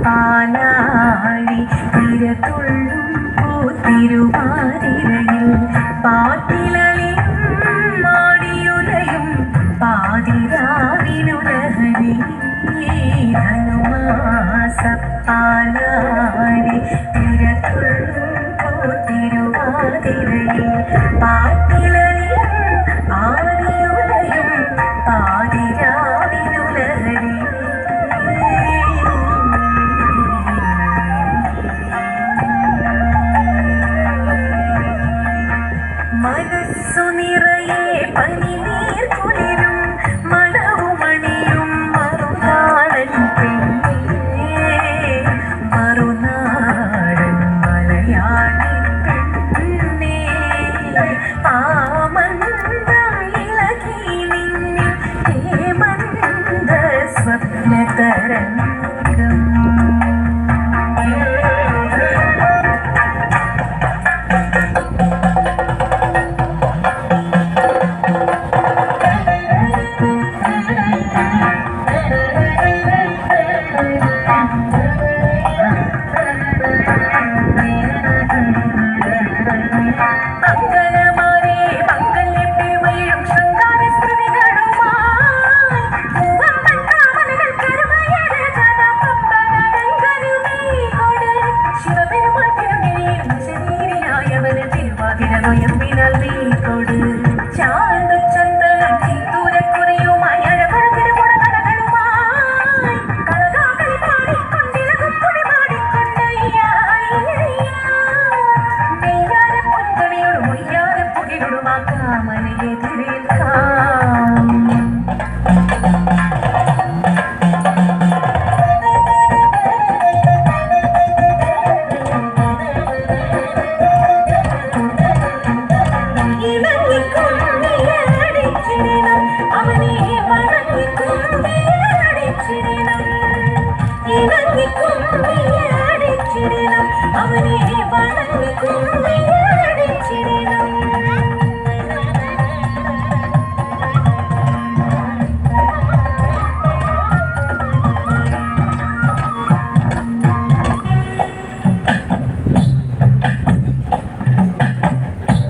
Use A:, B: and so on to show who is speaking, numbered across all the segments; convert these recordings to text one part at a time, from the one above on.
A: പാലാഴി തിരതുള്ളും പൂത്തിരുവാതിരയിൽ പാട്ടിലളിയും മാടിയുലയും പാതിരാവിനുലഹരി ധനുമാസ പാലാഴി തിരതുള്ളും പൂത്തിരുവാതിരയിൽ പാട്ടിലളിയും ആദിയുലയും പാതിരാവിനുലഹരി മനസ്സു നിറയെ പനിനീർ കുളിരും മണവുമണിയും മറുനാടൻ പെണ്ണേ മറുനാടൻ മലയാളി പെണ്ണേ ആമന്ദം ഇളകി നിന്നിൽ ഹേമന്ത സ്വപ്നതരംഗം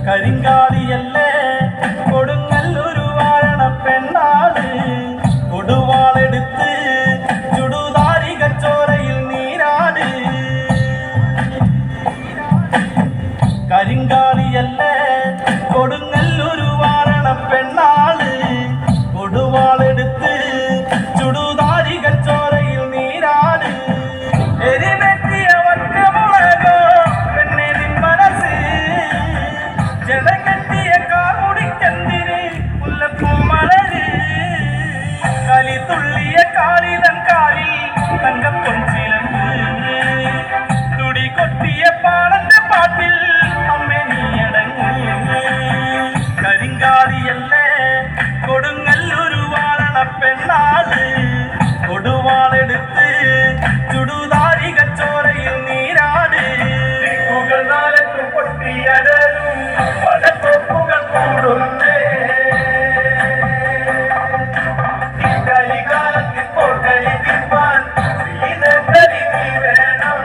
B: കരിങ്കാലിയല്ലേ കൊടുങ്ങല്ലൊരു വാഴണ പെണ്ണാള് കൊടുവാളെടുത്ത് ചുടുതാരിക ചോരയിൽ നീരാട് കരിങ്കാലിയല്ലേ കൊടുങ്ങല്ലൊരു വാഴണ പെണ്ണാള് കൊടുവാളെടുത്ത് ചുടുതാരിക ചോരയിൽ നീരാട് എരിവെറ്റിയ ഒറ്റമുളകോ പെണ്ണെ നിൻ മനസ്സ് ജനകെട്ടിയ കാമുടിക്കെന്തിന് മുല്ലപ്പൂമലര് കളി തുള്ളിയ കാളിതൻ കാലിൽ തങ്കപ്പൊൻചിലമ്പ് തുടി കൊട്ടിയ പാടന്റെ പാട്ടിൽ അമ്മേ നീയടങ്ങ് കരിങ്കാലിയല്ലേ കൊടുങ്ങല്ലൊരു വാഴണ പെണ്ണാള് കൊടുവാളെടുത്ത് ചുടുതാരിക ചോരയിൽ നീരാട് നാലത്തും പൊട്ടിയടരും പലക്കൊപ്പുകൾ കൂടുന്നേ കളിക്കാലത്തിൽ പോട്ടലി തിപ്പാൻ ശ്രീധരി നീ വേണം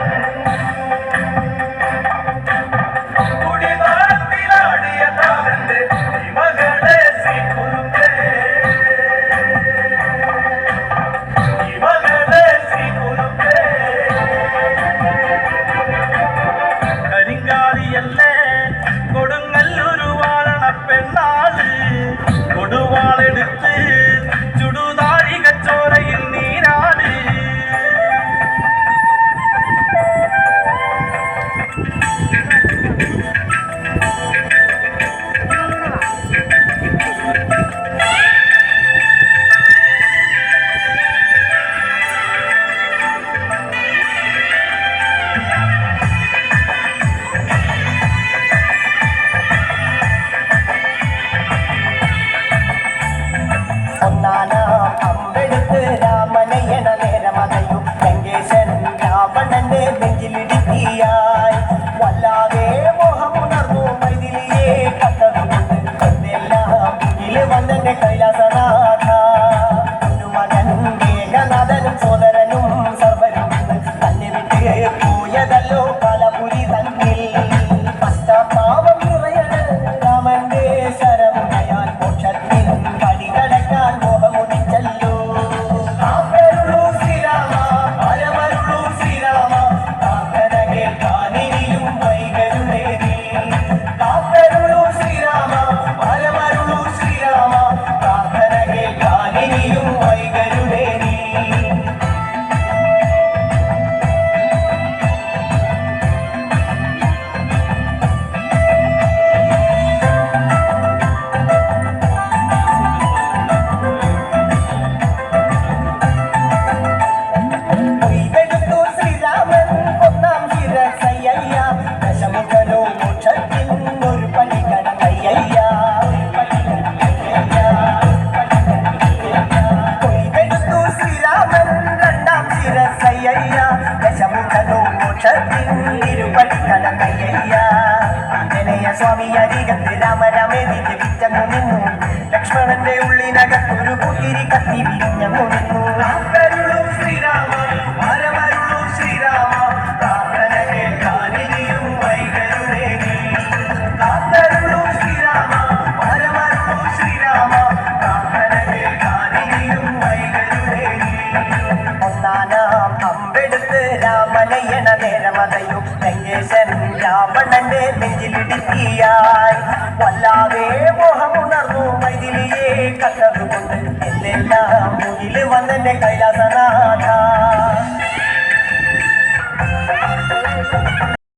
B: കുടിവാളത്തിലാടിയ താരന്റെ മകളെ ശ്രീകുറുമ്പേ
C: മോക്ഷത്തിരുപടിക്കല കയ്യയ്യ ആഞ്ജനേയ സ്വാമി അരികത്ത് രാമരാമേതിക്ക് വിറ്റങ്ങു നിന്നു ലക്ഷ്മണന്റെ ഉള്ളിനകത്തൊരു പുത്തിരി കത്തി വിരിഞ്ഞങ്ങു നിന്നു
B: കാത്തരുളും ശ്രീരാമ വരമരുളും ശ്രീരാമ പ്രാർത്ഥന കേൾക്കാനിനിയും വൈകരുതേ നീ. കാത്തരുളും ശ്രീരാമ വരമരുളും ശ്രീരാമ പ്രാർത്ഥന കേൾക്കാനിനിയും വൈകരുതേ നീ.
C: ഒന്നാനാം അമ്പെടുത്ത് രാമനയണ നേരമതയോ ലങ്കേശൻ രാവണന്റെ നെഞ്ചിലിടുക്കിയായി വല്ലാതെ മോഹമുണർന്നു മൈഥിലിയെ കണ്ടതുകൊണ്ട് എന്നെല്ലാം മുന്നിൽ വന്നെന്റെ കൈലാസനാഥ